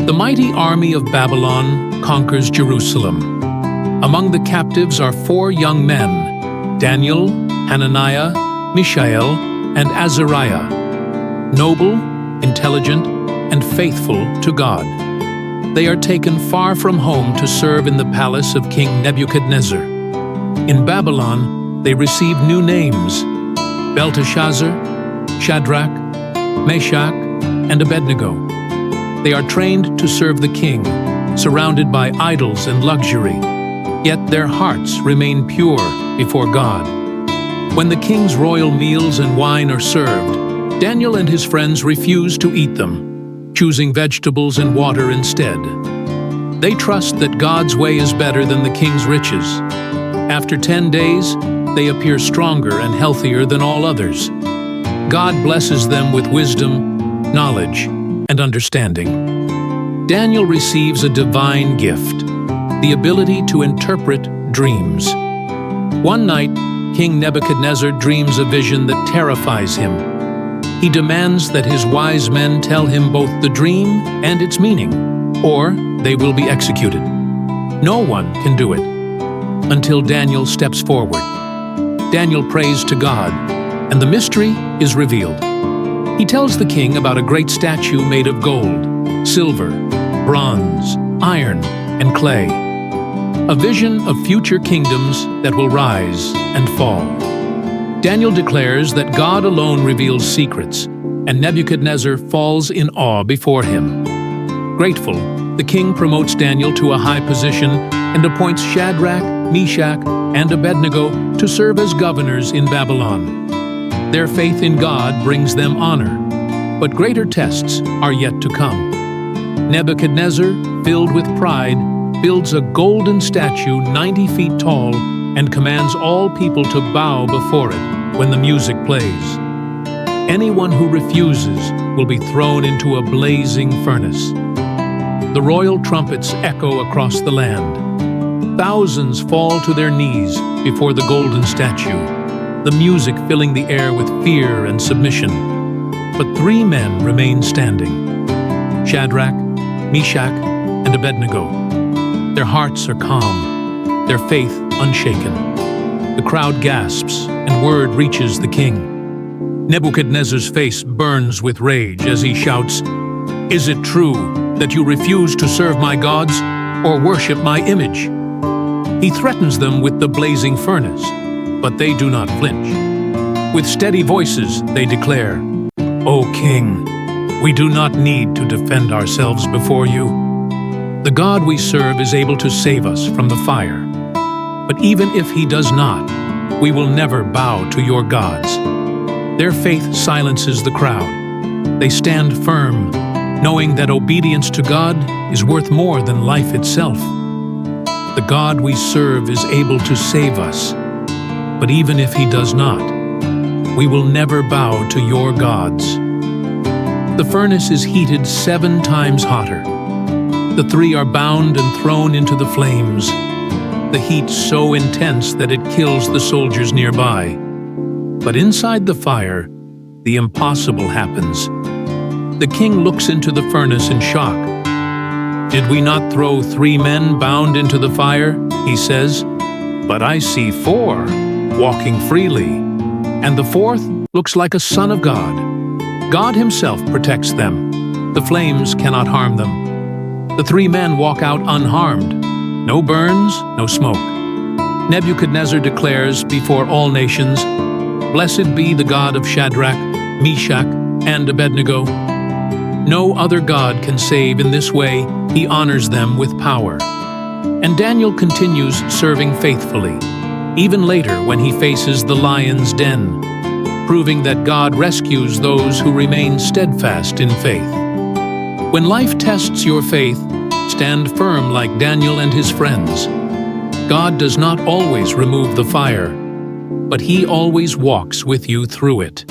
The mighty army of Babylon conquers Jerusalem. Among the captives are 4 young men, Daniel, Hananiah, Mishael, and Azariah, noble, intelligent, and faithful to God. They are taken far from home to serve in the palace of King Nebuchadnezzar. In Babylon, they receive new names: Belteshazzar, Shadrach, Meshach, and Abednego. They are trained to serve the king, surrounded by idols and luxury, yet their hearts remain pure before God. When the king's royal meals and wine are served, Daniel and his friends refuse to eat them, choosing vegetables and water instead. They trust that God's way is better than the king's riches. After 10 days, they appear stronger and healthier than all others. God blesses them with wisdom, knowledge, and understanding. Daniel receives a divine gift, the ability to interpret dreams. One night, King Nebuchadnezzar dreams a vision that terrifies him. He demands that his wise men tell him both the dream and its meaning, or they will be executed. No one can do it until Daniel steps forward. Daniel prays to God, and the mystery is revealed. He tells the king about a great statue made of gold, silver, bronze, iron, and clay, a vision of future kingdoms that will rise and fall. Daniel declares that God alone reveals secrets, and Nebuchadnezzar falls in awe before him. Grateful, the king promotes Daniel to a high position and appoints Shadrach, Meshach, and Abednego to serve as governors in Babylon. Their faith in God brings them honor, but greater tests are yet to come. Nebuchadnezzar, filled with pride, builds a golden statue 90 feet tall and commands all people to bow before it when the music plays. Anyone who refuses will be thrown into a blazing furnace. The royal trumpets echo across the land. Thousands fall to their knees before the golden statue, the music filling the air with fear and submission. But 3 men remain standing: Shadrach, Meshach, and Abednego. Their hearts are calm, their faith unshaken. The crowd gasps, and word reaches the king. Nebuchadnezzar's face burns with rage as he shouts, "Is it true that you refuse to serve my gods or worship my image?" He threatens them with the blazing furnace, but they do not flinch. With steady voices, they declare, "O king, we do not need to defend ourselves before you. The God we serve is able to save us from the fire. But even if he does not, we will never bow to your gods." Their faith silences the crowd. They stand firm, knowing that obedience to God is worth more than life itself. The God we serve is able to save us, but even if he does not, we will never bow to your gods. The furnace is heated 7 times hotter. The 3 are bound and thrown into the flames, the heat so intense that it kills the soldiers nearby. But inside the fire, the impossible happens. The king looks into the furnace in shock. "Did we not throw 3 men bound into the fire?" he says. "But I see 4 walking freely, and the 4th looks like a son of God. God himself protects them. The flames cannot harm them." The 3 men walk out unharmed. No burns, no smoke. Nebuchadnezzar declares before all nations, "Blessed be the God of Shadrach, Meshach, and Abednego. No other God can save in this way. He honors them with power." And Daniel continues serving faithfully, even later when he faces the lion's den, proving that God rescues those who remain steadfast in faith. When life tests your faith, stand firm like Daniel and his friends. God does not always remove the fire, but he always walks with you through it.